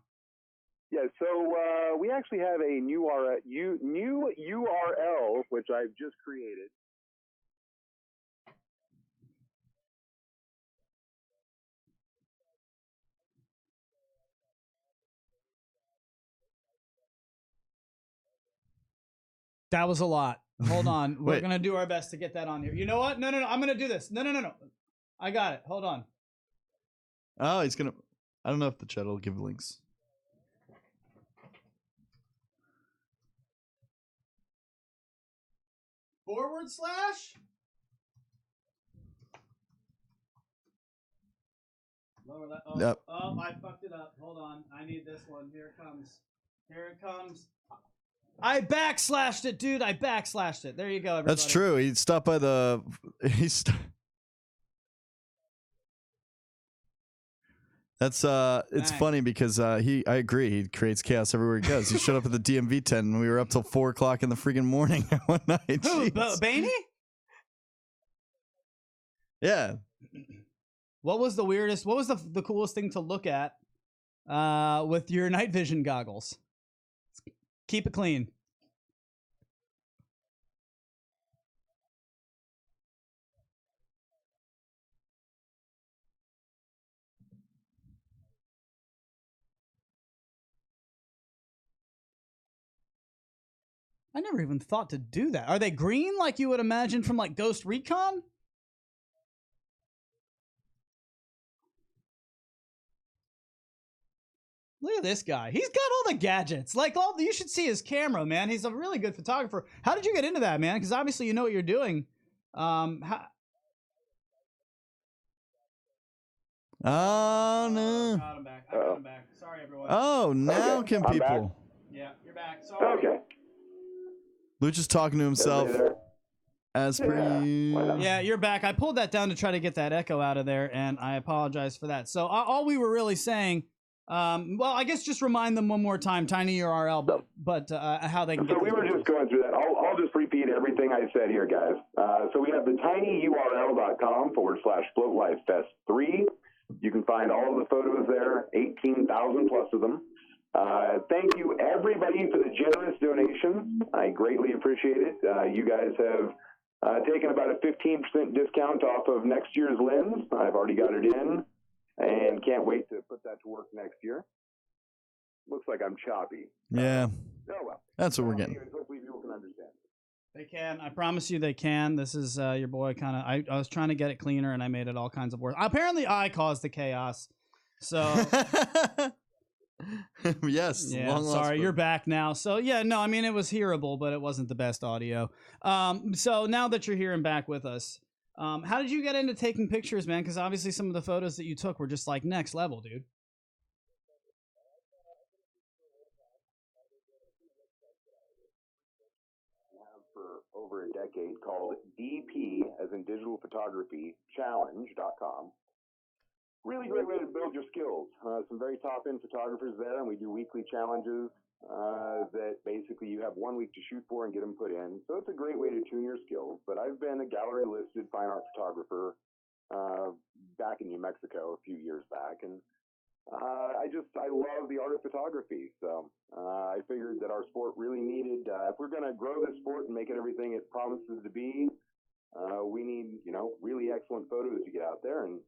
Yeah, so we actually have a new URL, which I've just created. That was a lot. Hold on. We're Wait. going to do our best to get that on here. You know what? No. I'm going to do this. No. I got it. Hold on. Oh, he's going to... I don't know if the chat will give links. // Lower that. Oh, Yep. oh, I fucked it up. Hold on. I need this one. Here it comes. Here it comes. I backslashed it, dude. I backslashed it. There you go, everybody. That's true. He stopped by the... That's it's Nice. funny because I agree, he creates chaos everywhere he goes. He showed up at the DMV tent and we were up till 4 o'clock in the freaking morning one night. Who? Jeez. Boehne? Yeah. What was the weirdest? What was the coolest thing to look at with your night vision goggles? Keep it clean. I never even thought to do that. Are they green like you would imagine from like Ghost Recon? Look at this guy. He's got all the gadgets. Like, you should see his camera, man. He's a really good photographer. How did you get into that, man? Because obviously you know what you're doing. Oh no! I got him back. I got him back. Sorry, everyone. Oh, now Okay, can I'm people? back. Yeah, you're back. Sorry. Okay. Lucha's talking to himself There. as per why not? Yeah, you're back. I pulled that down to try to get that echo out of there, and I apologize for that. So all we were really saying, well, I guess just remind them one more time, tiny URL, but how they can get. So we were just going through that. I'll just repeat everything I said here, guys. So we have the tinyurl.com/FloatLifeFest3. You can find all of the photos there, 18,000 plus of them. Thank you, everybody, for the generous donations. I greatly appreciate it. You guys have taken about a 15% discount off of next year's lens. I've already got it in and can't wait to put that to work next year. Looks like I'm choppy. Yeah, Oh, well. that's what we're getting. Anyways, hopefully people can understand. They can. I promise you they can. This is your boy kind of... I was trying to get it cleaner, and I made it all kinds of worse. Apparently, I caused the chaos. So... Yes. Yeah, long lost sorry, hope. you're back now. So, yeah, no, I mean, it was hearable, but it wasn't the best audio. So now that you're here and back with us, how did you get into taking pictures, man? Because obviously some of the photos that you took were just like next level, dude. For over a decade called DP, as in Digital Photography Challenge.com. Really great way to build your skills. Some very top-end photographers there, and we do weekly challenges that basically you have 1 week to shoot for and get them put in. So it's a great way to tune your skills. But I've been a gallery-listed fine art photographer back in New Mexico a few years back, and I love the art of photography. So I figured that our sport really needed, if we're going to grow this sport and make it everything it promises to be, we need, really excellent photos to get out there. And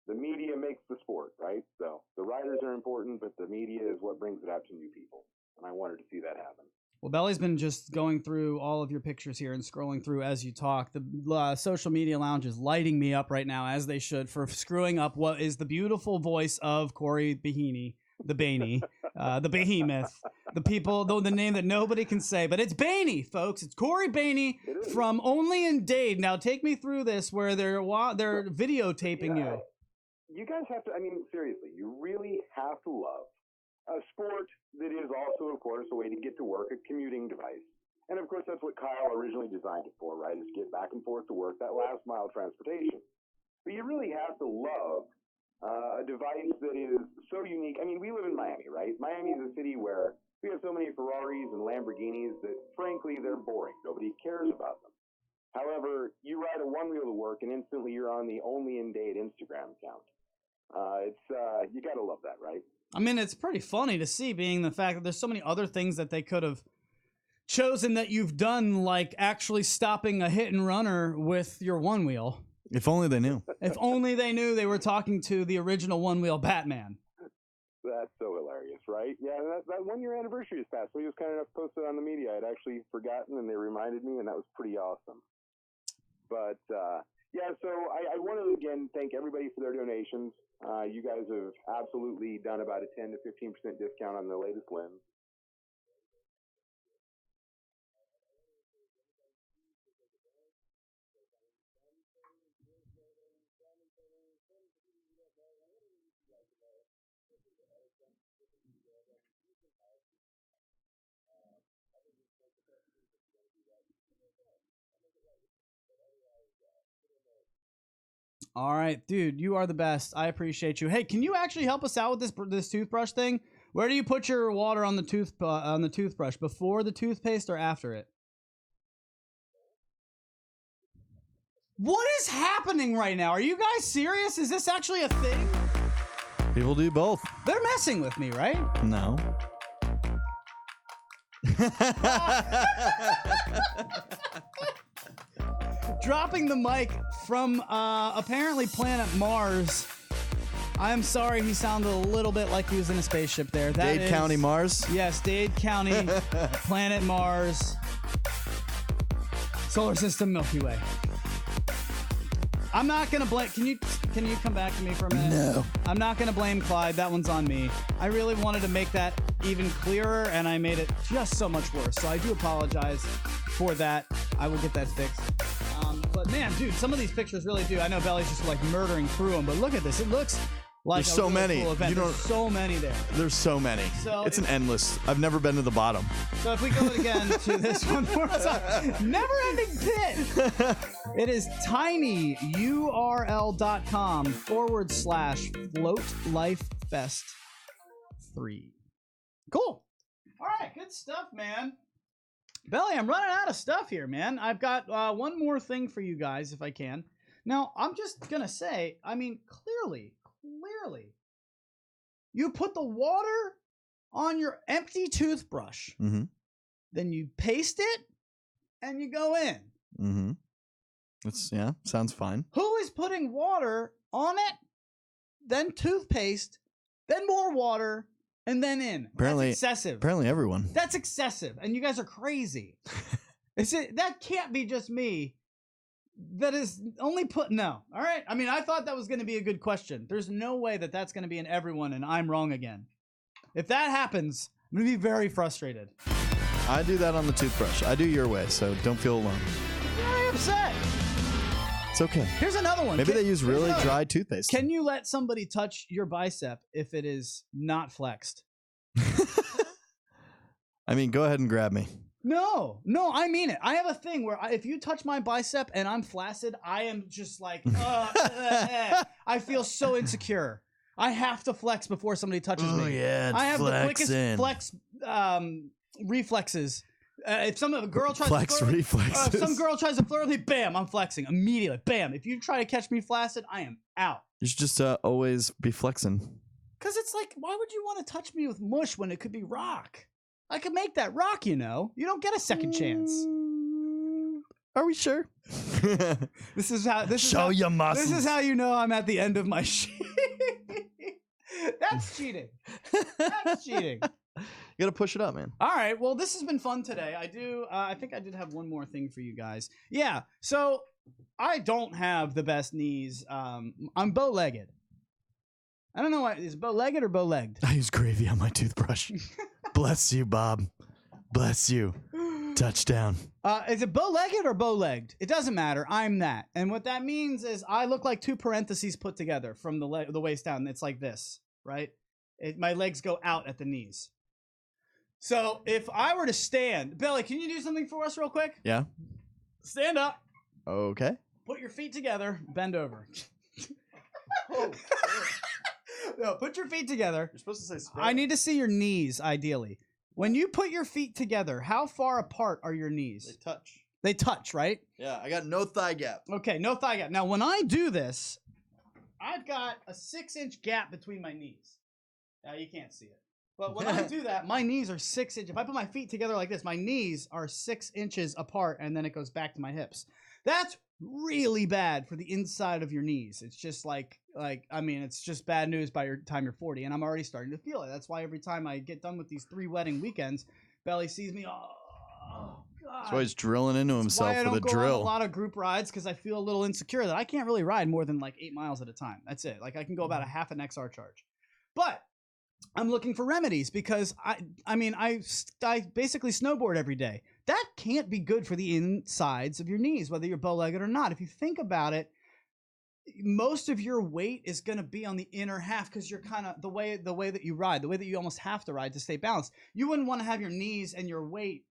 the media makes the sport, right? So the writers are important, but the media is what brings it out to new people. And I wanted to see that happen. Well, Belly's been just going through all of your pictures here and scrolling through as you talk. The social media lounge is lighting me up right now, as they should, for screwing up what is the beautiful voice of Cory Boehne, the Boehne, the behemoth, the name that nobody can say. But it's Boehne, folks. It's Cory Boehne from Only in Dade. Now, take me through this where they're videotaping you. You guys have to, seriously, you really have to love a sport that is also, of course, a way to get to work, a commuting device. And, of course, that's what Kyle originally designed it for, right, is to get back and forth to work, that last mile transportation. But you really have to love a device that is so unique. We live in Miami, right? Miami is a city where we have so many Ferraris and Lamborghinis that, frankly, they're boring. Nobody cares about them. However, you ride a Onewheel to work, and instantly you're on the Only in Dade Instagram account. You gotta love that, right? It's pretty funny to see, being the fact that there's so many other things that they could have chosen that you've done, like actually stopping a hit and runner with your Onewheel. If only they knew. If only they knew they were talking to the original Onewheel Batman. That's so hilarious, right? Yeah, that 1 year anniversary is passed, so he was kind enough to post it on the media. I'd actually forgotten, and they reminded me, and that was pretty awesome. But, yeah, so I want to, again, thank everybody for their donations. You guys have absolutely done about a 10 to 15% discount on the latest lens. All right, dude, you are the best. I appreciate you. Hey, can you actually help us out with this toothbrush thing? Where do you put your water on the toothbrush? Before the toothpaste or after it? What is happening right now? Are you guys serious? Is this actually a thing? People do both. They're messing with me, right? No. Dropping the mic from apparently planet Mars. I'm sorry, he sounded a little bit like he was in a spaceship there. Dade County, Mars? Yes, Dade County, planet Mars, solar system, Milky Way. I'm not gonna blame. Can you can you come back to me for a minute? No. I'm not going to blame Clyde. That one's on me. I really wanted to make that even clearer, and I made it just so much worse. So I do apologize for that. I will get that fixed. But man, dude, some of these pictures really do. I know Belly's just like murdering through them, but look at this. It looks like There's a so really many. cool event. You don't- There's so many there. There's so many. So it's an if- endless. I've never been to the bottom. So if we go again to this one more time, never-ending pit. It is tinyurl.com/FloatLifeFest3. Cool. All right, good stuff, man. Belly, I'm running out of stuff here, man. I've got one more thing for you guys, if I can. Now, I'm just going to say, I mean, clearly, you put the water on your empty toothbrush, Mm-hmm. then you paste it, and you go in. Mm-hmm. Yeah, sounds fine. Who is putting water on it, then toothpaste, then more water, and then in? Apparently- That's excessive. Apparently everyone. That's excessive, and you guys are crazy. That can't be just me. That is only no. All right. I mean, I thought that was going to be a good question. There's no way that that's going to be in everyone, and I'm wrong again. If that happens, I'm going to be very frustrated. I do that on the toothbrush. I do your way, so don't feel alone. I'm very upset. It's okay. Here's another one. Maybe they use here's really another. dry toothpaste. Can you let somebody touch your bicep if it is not flexed? I mean, go ahead and grab me. No, I mean it. I have a thing where if you touch my bicep and I'm flaccid, I am just like, I feel so insecure. I have to flex before somebody touches me. yeah, I have the quickest flex reflexes. If a girl tries Flex to flirt, reflexes. if some girl tries to flirt with me, bam, I'm flexing immediately. Bam. If you try to catch me flaccid, I am out. You should just always be flexing. Because it's like, why would you want to touch me with mush when it could be rock? I could make that rock, you know. You don't get a second chance. Are we sure? This is how. Show your muscles. This is how you know I'm at the end of my sheet. That's cheating. That's cheating. You gotta push it up, man. All right. Well, this has been fun today. I think I did have one more thing for you guys. Yeah. So I don't have the best knees. I'm bow-legged. I don't know why. Is bow-legged or bow-legged? I use gravy on my toothbrush. Bless you, Bob. Bless you. Touchdown. Is it bow-legged or bow-legged? It doesn't matter. I'm that. And what that means is I look like two parentheses put together from the waist down. It's like this, right? My legs go out at the knees. So if I were to stand, Billy, can you do something for us real quick? Yeah. Stand up. Okay. Put your feet together. Bend over. No, put your feet together. You're supposed to say I need to see your knees, ideally. When you put your feet together, how far apart are your knees? touch. They touch, right? Yeah, I got no thigh gap. Okay, no thigh gap. Now, when I do this, I've got a 6-inch gap between my knees. Now, you can't see it. But when I do that, my knees are 6 inches. If I put my feet together like this, my knees are 6 inches apart, and then it goes back to my hips. That's really bad for the inside of your knees. It's just it's just bad news by the time you're 40, and I'm already starting to feel it. That's why every time I get done with these 3 wedding weekends, Belly sees me, oh God. That's why he's drilling into himself Why I with don't a go on a drill. lot of group rides, because I feel a little insecure that I can't really ride more than like 8 miles at a time. That's it. Like I can go about a half an XR charge. But I'm looking for remedies because I basically snowboard every day. That can't be good for the insides of your knees, whether you're bow-legged or not. If you think about it, most of your weight is going to be on the inner half because you're kind of the way that you ride, the way that you almost have to ride to stay balanced. You wouldn't want to have your knees and your weight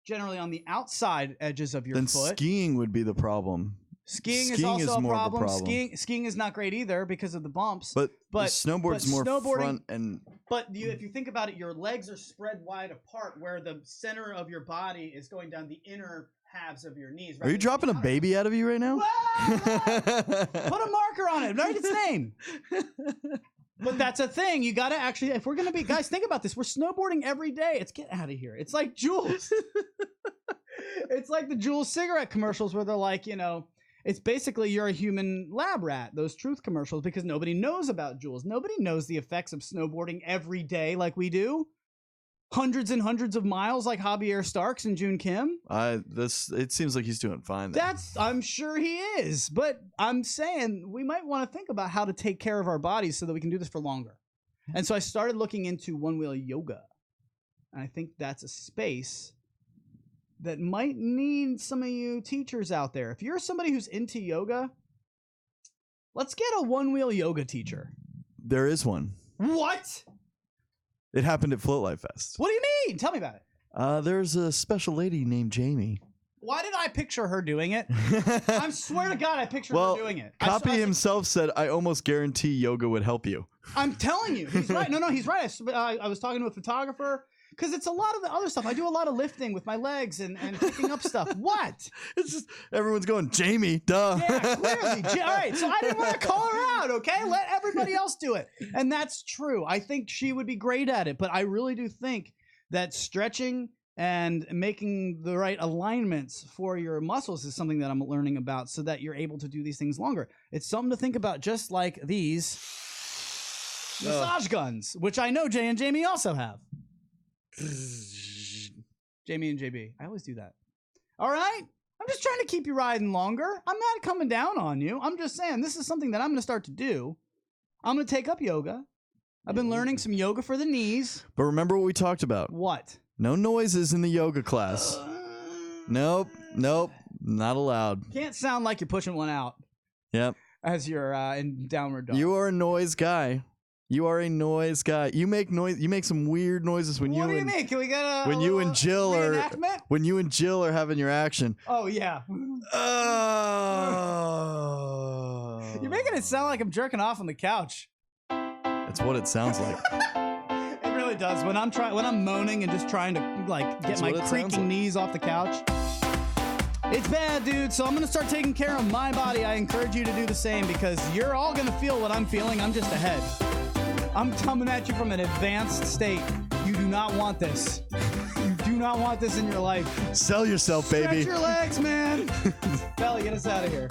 generally on the outside edges of your Then foot. skiing would be the problem. Skiing is Skiing also is a more of a problem. problem. Skiing is not great either because of the bumps. But But snowboard's more snowboarding- front and. But if you think about it, your legs are spread wide apart where the center of your body is going down the inner halves of your knees. Are you dropping a baby out of you right now? Put a marker on it. Write its name. But that's a thing. You got to actually, if we're going to be, guys, think about this. We're snowboarding every day. Get out of here. It's like Jules. It's like the Jules cigarette commercials where they're like, it's basically you're a human lab rat, those truth commercials, because nobody knows about Jules. Nobody knows the effects of snowboarding every day like we do. hundreds and hundreds of miles like Javier Starks and June Kim? It seems like he's doing fine there. I'm sure he is, but I'm saying we might want to think about how to take care of our bodies so that we can do this for longer. And so I started looking into one wheel yoga. And I think that's a space that might need some of you teachers out there. If you're somebody who's into yoga, let's get a one wheel yoga teacher. There is one. What? It happened at Float Life Fest. What do you mean? Tell me about it. There's a special lady named Jamie. Why did I picture her doing it? I swear to God, I pictured her doing it. Copy himself said, I almost guarantee yoga would help you. I'm telling you. He's right. No, he's right. I was talking to a photographer. Because it's a lot of the other stuff. I do a lot of lifting with my legs and picking up stuff. What? It's just everyone's going, Jamie, duh. Yeah, clearly. All right, so I didn't want to call her out, okay? Let everybody else do it. And that's true. I think she would be great at it. But I really do think that stretching and making the right alignments for your muscles is something that I'm learning about so that you're able to do these things longer. It's something to think about, just like these massage guns, which I know Jay and Jamie also have. Jamie and JB. I always do that. All right? I'm just trying to keep you riding longer. I'm not coming down on you. I'm just saying this is something that I'm going to start to do. I'm going to take up yoga. I've been learning some yoga for the knees. But remember what we talked about. What? No noises in the yoga class. Nope. Not allowed. Can't sound like you're pushing one out. Yep. As you're in downward dog. You are a noise guy. You are a noise guy. You make noise. You make some weird noises when what do you mean? Can we get a when you and Jill are having your action. Oh yeah. Oh. You're making it sound like I'm jerking off on the couch. That's what it sounds like. It really does. When I'm moaning and just trying to like get my creaking knees off the couch. It's bad, dude. So I'm going to start taking care of my body. I encourage you to do the same because you're all going to feel what I'm feeling. I'm just ahead. I'm coming at you from an advanced state. You do not want this. You do not want this in your life. Sell yourself, baby. Stretch your legs, man. Belly, get us out of here.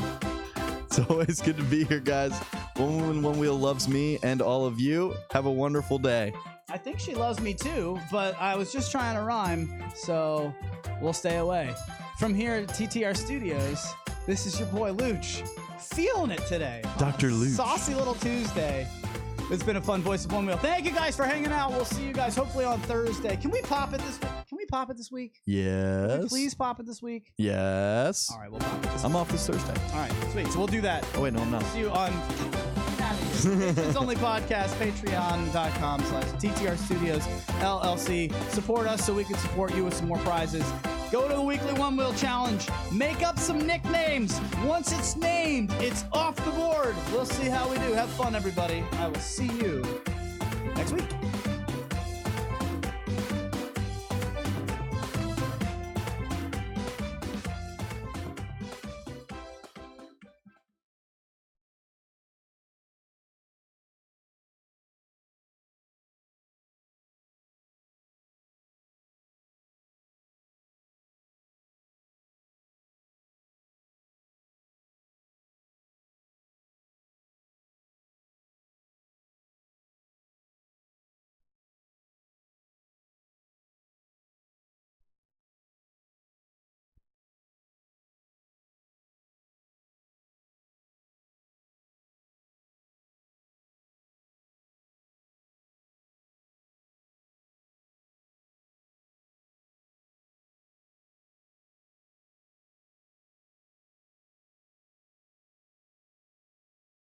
It's always good to be here, guys. One Woman, One Wheel loves me and all of you. Have a wonderful day. I think she loves me too, but I was just trying to rhyme, so we'll stay away. From here at TTR Studios, this is your boy Luch. Feeling it today. Dr. Luch. Saucy little Tuesday. It's been a fun Voice of Onewheel. Thank you guys for hanging out. We'll see you guys hopefully on Thursday. Can we pop it this week? Can we pop it this week? Yes. Can we please pop it this week? Yes. All right, we'll pop it this week. I'm off this Thursday. All right, sweet. So we'll do that. Oh, wait, no, I'm not. See you on It's Only Podcast, patreon.com/TTR Studios LLC. Support us so we can support you with some more prizes. Go to the weekly One Wheel Challenge. Make up some nicknames. Once it's named, it's off the board. We'll see how we do. Have fun, everybody. I will see you next week.